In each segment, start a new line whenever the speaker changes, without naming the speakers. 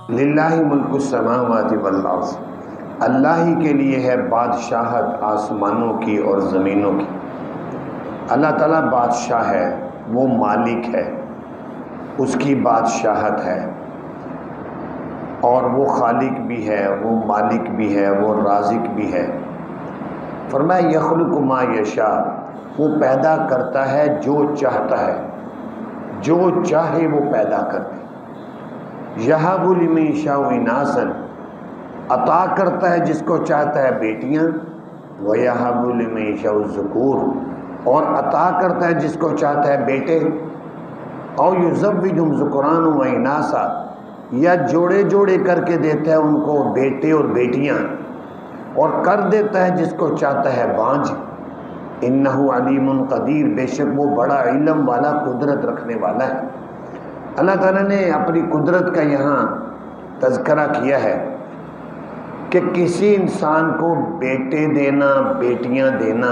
للہ ملک السماوات والارض، اللہ ہی کے لیے ہے بادشاہت آسمانوں کی اور زمینوں کی۔ اللہ تعالیٰ بادشاہ ہے، وہ مالک ہے، اس کی بادشاہت ہے، اور وہ خالق بھی ہے، وہ مالک بھی ہے، وہ رازق بھی ہے۔ فرمایا یخلق ما یشاء، وہ پیدا کرتا ہے جو چاہتا ہے، جو چاہے وہ پیدا کرتے۔ یہب لمن یشاء اناثا، عطا کرتا ہے جس کو چاہتا ہے بیٹیاں، ویہب لمن یشاء الذکور، اور عطا کرتا ہے جس کو چاہتا ہے بیٹے، او یزوجہم ذکرانا و اناثا، یا جوڑے جوڑے کر کے دیتا ہے ان کو بیٹے اور بیٹیاں، اور کر دیتا ہے جس کو چاہتا ہے بانجھ۔ انہ علیم قدیر، بے شک وہ بڑا علم والا، قدرت رکھنے والا ہے۔ اللہ تعالیٰ نے اپنی قدرت کا یہاں تذکرہ کیا ہے کہ کسی انسان کو بیٹے دینا، بیٹیاں دینا،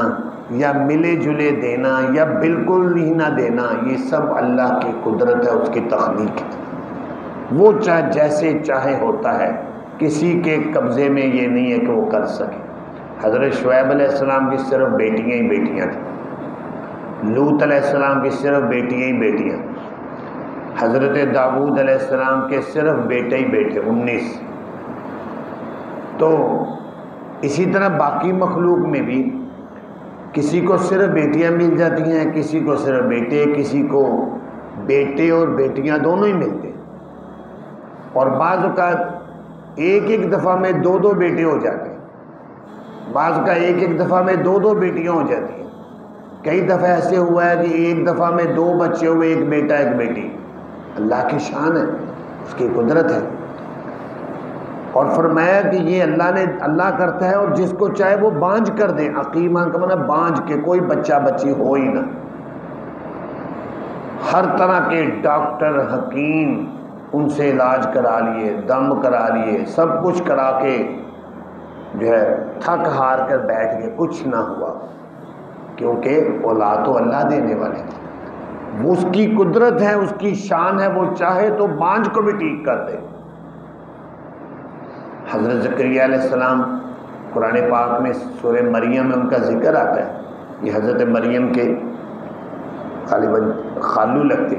یا ملے جلے دینا، یا بالکل ہی نہ دینا، یہ سب اللہ کی قدرت ہے، اس کی تخلیق ہے۔ وہ چاہے جیسے چاہے ہوتا ہے، کسی کے قبضے میں یہ نہیں ہے کہ وہ کر سکے۔ حضرت شعیب علیہ السلام کی صرف بیٹیاں ہی بیٹیاں تھیں، لوط علیہ السلام کی صرف بیٹیاں ہی بیٹیاں، حضرت داؤد علیہ السلام کے صرف بیٹے ہی بیٹے 19۔ تو اسی طرح باقی مخلوق میں بھی کسی کو صرف بیٹیاں مل جاتی ہیں، کسی کو صرف بیٹے، کسی کو بیٹے اور بیٹیاں دونوں ہی ملتے ہیں، اور بعض اوقات ایک ایک دفعہ میں دو دو بیٹے ہو جاتے ہیں، بعض کا ایک ایک دفعہ میں دو دو بیٹیاں ہو جاتی ہیں۔ کئی دفعہ ایسے ہوا ہے کہ ایک دفعہ میں دو بچے ہوئے، ایک بیٹا ایک بیٹی۔ اللہ کی شان ہے، اس کی قدرت ہے۔ اور فرمایا کہ یہ اللہ کرتا ہے، اور جس کو چاہے وہ بانجھ کر دے۔ عقیمہ کا مطلب بانجھ کے، کوئی بچہ بچی ہو ہی نہ۔ ہر طرح کے ڈاکٹر حکیم ان سے علاج کرا لیے، دم کرا لیے، سب کچھ کرا کے جو ہے تھک ہار کر بیٹھ گئے، کچھ نہ ہوا، کیونکہ اولاد تو اللہ دینے والے ہیں۔ وہ اس کی قدرت ہے، اس کی شان ہے، وہ چاہے تو بانجھ کو بھی ٹھیک کر دے۔ حضرت زکریا علیہ السلام، قرآن پاک میں سورہ مریم میں ان کا ذکر آتا ہے۔ یہ حضرت مریم کے غالباً خالو لگتے،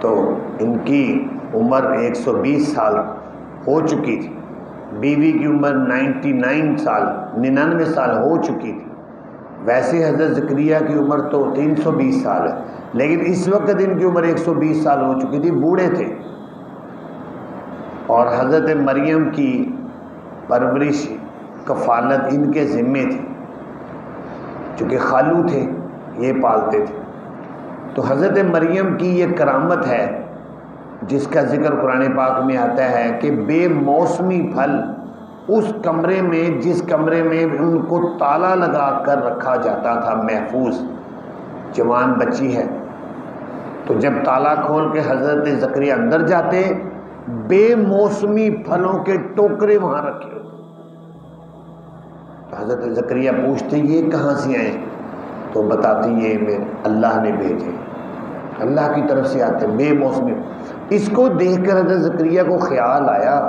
تو ان کی عمر 120 سال ہو چکی تھی، بیوی کی عمر 99 سال ہو چکی تھی۔ ویسے حضرت زکریا کی عمر تو 320 سال ہے، لیکن اس وقت ان کی عمر 120 سال ہو چکی تھی، بوڑھے تھے۔ اور حضرت مریم کی پرورش، کفالت ان کے ذمے تھی، چونکہ خالو تھے، یہ پالتے تھے۔ تو حضرت مریم کی یہ کرامت ہے جس کا ذکر قرآن پاک میں آتا ہے کہ بے موسمی پھل اس کمرے میں، جس کمرے میں ان کو تالا لگا کر رکھا جاتا تھا، محفوظ، جوان بچی ہے، تو جب تالا کھول کے حضرت زکریا اندر جاتے، بے موسمی پھلوں کے ٹوکرے وہاں رکھے ہوتے۔ تو حضرت زکریا پوچھتے یہ کہاں سے آئے؟ تو بتاتی یہ اللہ نے بھیجے، اللہ کی طرف سے آتے، بے موسمی۔ اس کو دیکھ کر حضرت زکریا کو خیال آیا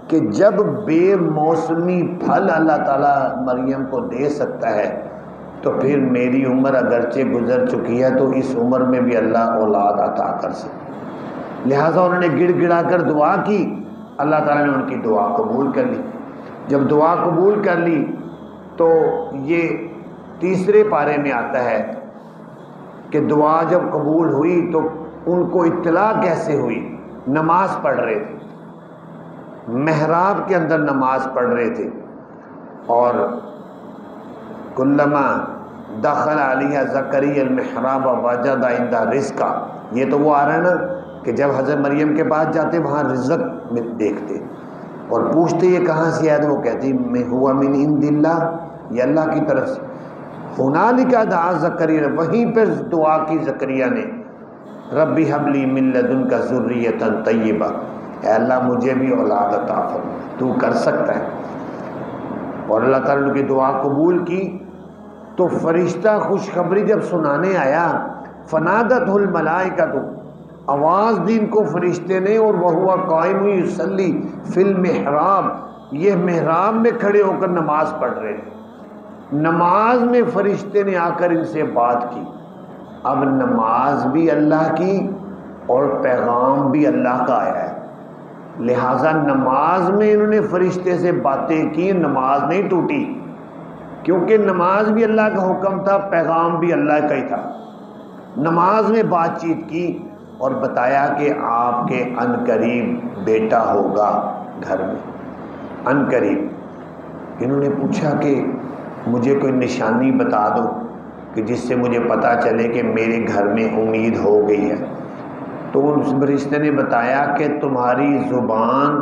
کہ جب بے موسمی پھل اللہ تعالیٰ مریم کو دے سکتا ہے، تو پھر میری عمر اگرچہ گزر چکی ہے تو اس عمر میں بھی اللہ اولاد عطا کر سکتا۔ لہٰذا انہوں نے گڑ گڑا کر دعا کی، اللہ تعالیٰ نے ان کی دعا قبول کر لی۔ جب دعا قبول کر لی تو یہ تیسرے پارے میں آتا ہے کہ دعا جب قبول ہوئی تو ان کو اطلاع کیسے ہوئی؟ نماز پڑھ رہے تھے، محراب کے اندر نماز پڑھ رہے تھے، اور کلما دخل علیہ زکریا المحراب وجد عندہ رزقا، یہ تو وہ آ رہا ہے نا کہ جب حضرت مریم کے پاس جاتے وہاں رزق میں دیکھتے اور پوچھتے یہ کہاں سے آیا، تو وہ کہتی ہوا من عند اللہ، یہ اللہ کی طرف سے۔ ہنالک دعا زکریا، وہیں پر دعا کی زکریا نے، ربی حب لی من لدنک ذریۃ طیبہ، اے اللہ مجھے بھی اولاد عطا فرما، تو کر سکتا ہے۔ اور اللہ تعالیٰ نے کی دعا قبول کی، تو فرشتہ خوشخبری جب سنانے آیا، فنادتہ الملائکۃ، آواز دی ان کو فرشتے نے، اور وہو قائم یصلی فی المحراب، یہ محراب میں کھڑے ہو کر نماز پڑھ رہے ہیں۔ نماز میں فرشتے نے آ کر ان سے بات کی۔ اب نماز بھی اللہ کی اور پیغام بھی اللہ کا آیا ہے، لہٰذا نماز میں انہوں نے فرشتے سے باتیں کی، نماز نہیں ٹوٹی، کیونکہ نماز بھی اللہ کا حکم تھا، پیغام بھی اللہ کا ہی تھا۔ نماز میں بات چیت کی اور بتایا کہ آپ کے عنقریب بیٹا ہوگا گھر میں، عنقریب۔ انہوں نے پوچھا کہ مجھے کوئی نشانی بتا دو کہ جس سے مجھے پتہ چلے کہ میرے گھر میں امید ہو گئی ہے۔ تو اس فرشتے نے بتایا کہ تمہاری زبان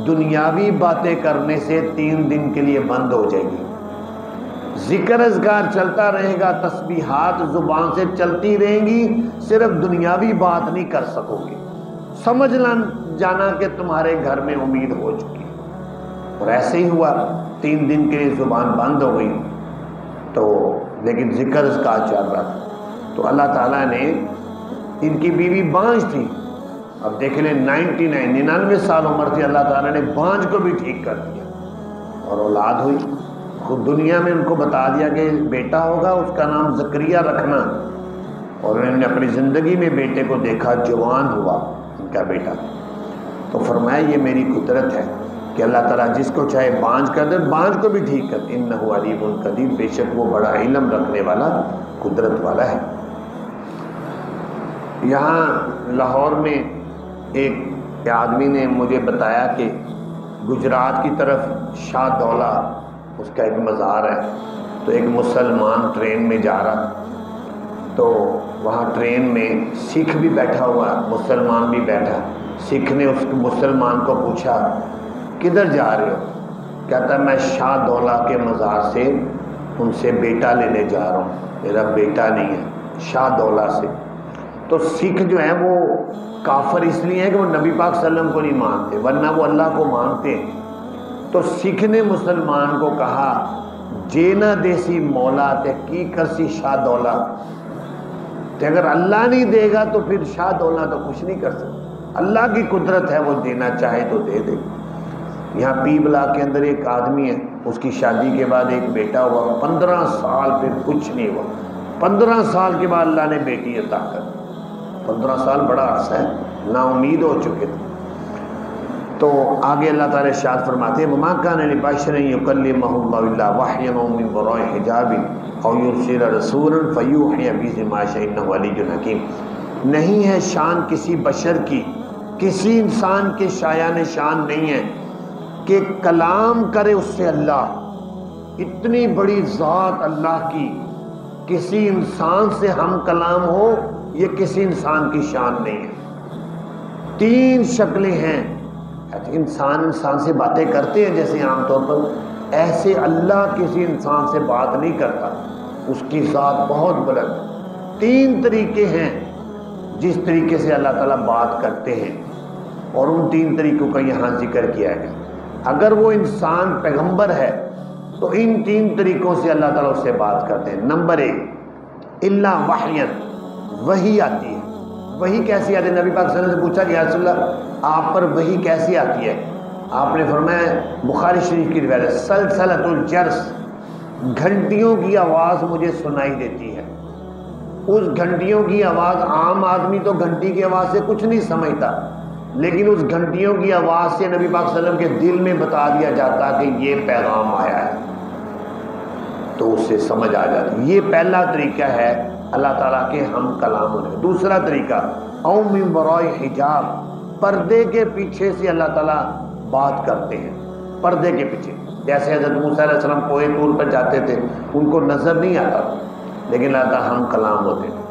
دنیاوی باتیں کرنے سے 3 دن کے لیے بند ہو جائے گی، ذکر اذکار چلتا رہے گا، تسبیحات زبان سے چلتی رہیں گی، صرف دنیاوی بات نہیں کر سکو گے، سمجھ جانا کہ تمہارے گھر میں امید ہو چکی۔ اور ایسے ہی ہوا، 3 دن کے لیے زبان بند ہو گئی، تو لیکن ذکر اذکار چل رہا تھا۔ تو اللہ تعالیٰ نے، ان کی بیوی بانجھ تھی، اب دیکھ لیں 99 سال عمر تھی، اللہ تعالیٰ نے بانجھ کو بھی ٹھیک کر دیا اور اولاد ہوئی۔ خود دنیا میں ان کو بتا دیا کہ بیٹا ہوگا، اس کا نام زکریا رکھنا، اور انہوں نے اپنی زندگی میں بیٹے کو دیکھا، جوان ہوا ان کا بیٹا۔ تو فرمایا یہ میری قدرت ہے کہ اللہ تعالیٰ جس کو چاہے بانجھ کر دے، بانجھ کو بھی ٹھیک کر دے۔ انہ علیم قدیر، بے شک وہ بڑا علم رکھنے والا، قدرت والا ہے۔ یہاں لاہور میں ایک آدمی نے مجھے بتایا کہ گجرات کی طرف شاہ دولہ اس کا ایک مزار ہے، تو ایک مسلمان ٹرین میں جا رہا، تو وہاں ٹرین میں سکھ بھی بیٹھا ہوا، مسلمان بھی بیٹھا۔ سکھ نے اس مسلمان کو پوچھا کدھر جا رہے ہو؟ کہتا ہے میں شاہ دولہ کے مزار سے ان سے بیٹا لینے جا رہا ہوں، میرا بیٹا نہیں ہے، شاہ دولہ سے۔ تو سکھ جو ہیں وہ کافر اس لیے ہیں کہ وہ نبی پاک صلی اللہ علیہ وسلم کو نہیں مانتے، ورنہ وہ اللہ کو مانتے ہیں۔ تو سکھ نے مسلمان کو کہا جے نہ دیسی مولا تے کی کرسی شاہ دولہ، کہ اگر اللہ نہیں دے گا تو پھر شاہ دولہ تو کچھ نہیں کر سکتا، اللہ کی قدرت ہے، وہ دینا چاہے تو دے دے۔ یہاں پی بلاک کے اندر ایک آدمی ہے، اس کی شادی کے بعد ایک بیٹا ہوا، 15 سال پھر کچھ نہیں ہوا، 15 سال کے بعد اللہ نے بیٹی عطا کر دی۔ 15 سال بڑا عرصہ ہے، نا امید ہو چکے تھے۔ تو آگے اللہ تعالیٰ ارشاد فرماتے ہیں وَمَا كَانَ لِبَشَرٍ يُكَلِّمَهُ اللَّهُ إِلَّا وَحْيًا أَوْ مِن وَرَاءِ حِجَابٍ أَوْ يُرْسِلَ رَسُولًا فَيُوحِيَ بِإِذْنِهِ مَا يَشَاءُ إِنَّهُ عَلِيٌّ حَكِيمٌ۔ نہیں ہے شان کسی بشر کی، کسی انسان کے شایان شان نہیں ہے کہ کلام کرے اس سے اللہ، اتنی بڑی ذات اللہ کی، کسی انسان سے ہم کلام ہو، یہ کسی انسان کی شان نہیں ہے۔ 3 شکلیں ہیں، انسان سے باتیں کرتے ہیں جیسے عام طور پر، ایسے اللہ کسی انسان سے بات نہیں کرتا، اس کی ذات بہت بلند۔ 3 طریقے ہیں جس طریقے سے اللہ تعالیٰ بات کرتے ہیں، اور ان 3 طریقوں کا یہاں ذکر کیا ہے۔ اگر وہ انسان پیغمبر ہے تو ان 3 طریقوں سے اللہ تعالیٰ اس سے بات کرتے ہیں۔ نمبر 1، الا وحین، وحی آتی ہے۔ وحی کیسی آتی ہے؟ نبی پاک صلی اللہ علیہ وسلم سے پوچھا کہ یا رسول اللہ آپ پر وحی کیسی آتی ہے؟ آپ نے فرمایا، بخاری شریف کی روایت، سلسلۃ الجرس، گھنٹیوں کی آواز مجھے سنائی دیتی ہے۔ اس گھنٹیوں کی آواز، عام آدمی تو گھنٹی کی آواز سے کچھ نہیں سمجھتا، لیکن اس گھنٹیوں کی آواز سے نبی پاک صلی اللہ علیہ وسلم کے دل میں بتا دیا جاتا کہ یہ پیغام آیا ہے، تو اس سے سمجھ آ جاتی۔ یہ پہلا طریقہ ہے اللہ تعالیٰ کے ہم کلام ہونے۔ دوسرا طریقہ، او من وراء حجاب، پردے کے پیچھے سے اللہ تعالیٰ بات کرتے ہیں، پردے کے پیچھے۔ جیسے حضرت موسیٰ علیہ السلام کوہ طور پر جاتے تھے، ان کو نظر نہیں آتا، لیکن اللہ تعالیٰ ہم کلام ہوتے تھے۔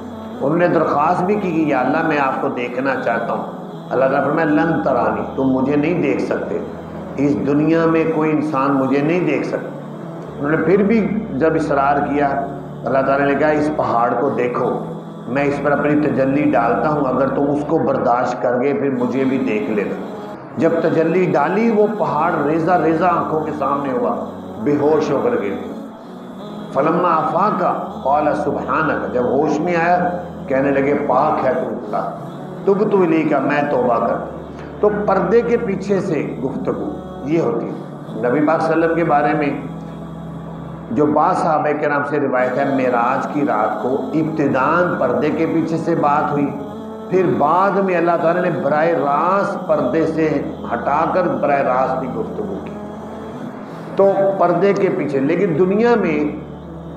انہوں نے درخواست بھی کی کہ یا اللہ میں آپ کو دیکھنا چاہتا ہوں۔ اللہ تعالیٰ فرمایا لن ترانی، تم مجھے نہیں دیکھ سکتے، اس دنیا میں کوئی انسان مجھے نہیں دیکھ سکتا۔ انہوں نے پھر بھی جب اصرار کیا، اللہ تعالیٰ نے کہا اس پہاڑ کو دیکھو، میں اس پر اپنی تجلی ڈالتا ہوں، اگر تم اس کو برداشت کر گئے پھر مجھے بھی دیکھ لینا۔ جب تجلی ڈالی، وہ پہاڑ ریزہ ریزہ آنکھوں کے سامنے ہوا، بے ہوش ہو کر گر گیا۔ فلما افاقا قال سبحانک، جب ہوش میں آیا کہنے لگے پاک ہے تو اللہ، تبت الیک، میں توبہ کرتا۔ تو پردے کے پیچھے سے گفتگو یہ ہوتی ہے۔ نبی پاک صلی اللہ علیہ وسلم کے بارے میں جو بعض صحابہ کرام سے روایت ہے، معراج کی رات کو ابتداءً پردے کے پیچھے سے بات ہوئی، پھر بعد میں اللہ تعالیٰ نے براہ راست پردے سے ہٹا کر براہ راست کی گفتگو کی، تو پردے کے پیچھے۔ لیکن دنیا میں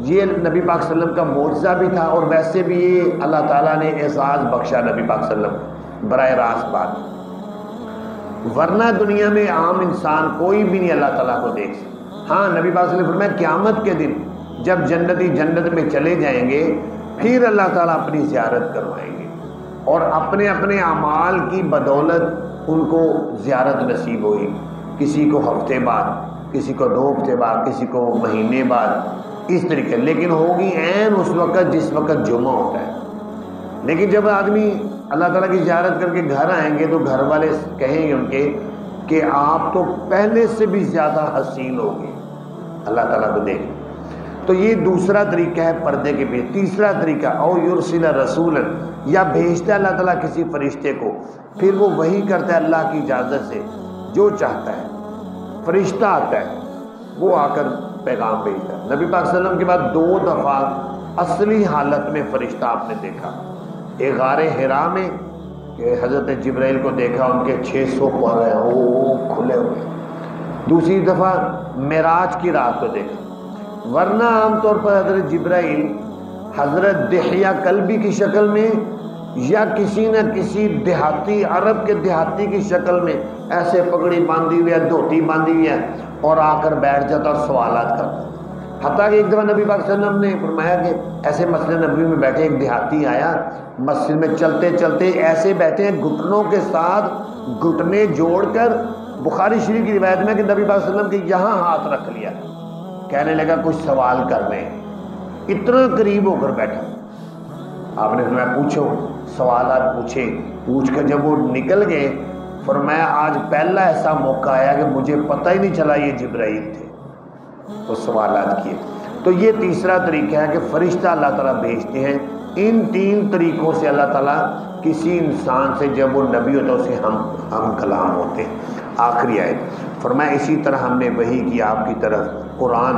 یہ نبی پاک صلی اللہ علیہ وسلم کا معجزہ بھی تھا، اور ویسے بھی یہ اللہ تعالیٰ نے اعزاز بخشا نبی پاک صلی اللہ علیہ وسلم براہ راست بات، ورنہ دنیا میں عام انسان کوئی بھی نہیں اللہ تعالیٰ کو دیکھ سکتا۔ ہاں نبی پاک صلی اللہ علیہ وسلم فرمایا قیامت کے دن جب جنتی جنت میں چلے جائیں گے پھر اللہ تعالیٰ اپنی زیارت کروائیں گے، اور اپنے اپنے اعمال کی بدولت ان کو زیارت نصیب ہوئی، کسی کو ہفتے بعد، کسی کو 2 ہفتے بعد، کسی کو مہینے بعد، اس طریقے، لیکن ہوگی عین اس وقت جس وقت جمعہ ہوتا ہے۔ لیکن جب آدمی اللہ تعالیٰ کی زیارت کر کے گھر آئیں گے تو گھر والے کہیں گے ان کے کہ آپ تو پہلے سے بھی زیادہ حسین ہو گئے اللہ تعالیٰ کو دیکھ۔ تو یہ دوسرا طریقہ ہے پردے کے پیچھے۔ تیسرا طریقہ او یرسل رسولا، یا بھیجتا ہے اللہ تعالیٰ کسی فرشتے کو، پھر وہ وحی کرتا ہے اللہ کی اجازت سے جو چاہتا ہے، فرشتہ آتا ہے وہ آ کر پیغام بھیجتا ہے۔ نبی پاک صلی اللہ علیہ وسلم کے بعد 2 دفعہ اصلی حالت میں فرشتہ آپ نے دیکھا، ایک غار حرا میں کہ حضرت جبرائیل کو دیکھا، ان کے 600 پر ہیں وہ کھلے ہوئے، دوسری دفعہ معراج کی رات کو دیکھا۔ ورنہ عام طور پر حضرت جبرائیل حضرت دحیہ کلبی کی شکل میں یا کسی نہ کسی دیہاتی، عرب کے دیہاتی کی شکل میں ایسے پگڑی باندھی ہوئی ہے، دھوتی باندھی ہوئی ہے، اور آ کر بیٹھ جاتا اور سوالات کرتا۔ حتیٰ کہ ایک دفعہ نبی پاک صلی اللہ علیہ وسلم نے فرمایا کہ ایسے مسجد نبوی میں بیٹھے ایک دیہاتی آیا، مسجد میں چلتے چلتے ایسے بیٹھے ہیں گھٹنوں کے ساتھ گھٹنے جوڑ کر، بخاری شریف کی روایت میں کہ نبی پاک صلی اللہ علیہ وسلم کے یہاں ہاتھ رکھ لیا، کہنے لگا کچھ سوال کر رہے ہیں، اتنا قریب ہو کر بیٹھا۔ آپ نے فرمایا پوچھو، سوالات پوچھے، پوچھ کر جب وہ نکل گئے فرمایا آج پہلا ایسا موقع آیا کہ مجھے پتہ ہی نہیں چلا یہ جبرائیل تھے، تو سوالات کیے۔ تو یہ تیسرا طریقہ ہے کہ فرشتہ اللہ تعالیٰ بھیجتے ہیں۔ ان 3 طریقوں سے اللہ تعالیٰ کسی انسان سے جب وہ نبی ہوتا ہے اسے ہم کلام ہوتے ہیں۔ آخری آیت فرمایا اسی طرح ہم نے وحی کی آپ کی طرف قرآن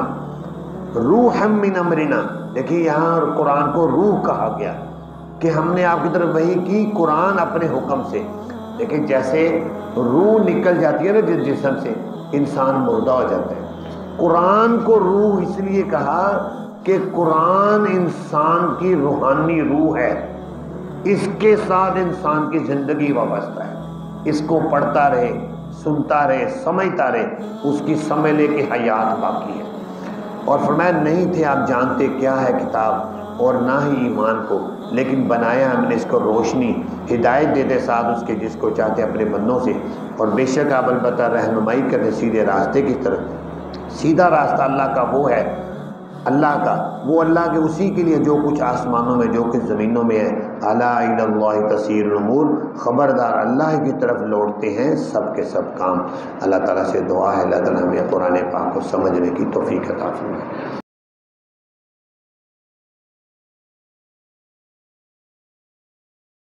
روح من امرنا، دیکھیے یہاں قرآن کو روح کہا گیا کہ ہم نے آپ کی طرف وحی کی قرآن اپنے حکم سے۔ دیکھیں جیسے روح نکل جاتی ہے نا جس جسم سے انسان مردہ ہو جاتا ہے، قرآن کو روح اس لیے کہا کہ قرآن انسان کی روحانی روح ہے، اس کے ساتھ انسان کی زندگی وابستہ ہے، اس کو پڑھتا رہے، سنتا رہے، سمجھتا رہے، اس کی سمجھ لے کے حیات باقی ہے۔ اور فرمایا نہیں تھے آپ جانتے کیا ہے کتاب اور نہ ہی ایمان کو، لیکن بنایا ہم نے اس کو روشنی، ہدایت دیتے ساتھ اس کے جس کو چاہتے اپنے بندوں سے، اور بے شک آپ البتہ رہنمائی کرتے سیدھے راستے کی طرف۔ سیدھا راستہ اللہ کا وہ ہے، اللہ کا وہ اللہ کے اسی کے لیے جو کچھ آسمانوں میں جو کچھ زمینوں میں ہے۔ الا الی اللہ تسیر الامور، خبردار اللہ کی طرف لوٹتے ہیں سب کے سب کام۔ اللہ تعالیٰ سے دعا ہے اللہ تعالیٰ ہمیں قرآن پاک کو سمجھنے کی توفیق عطا فرمائے۔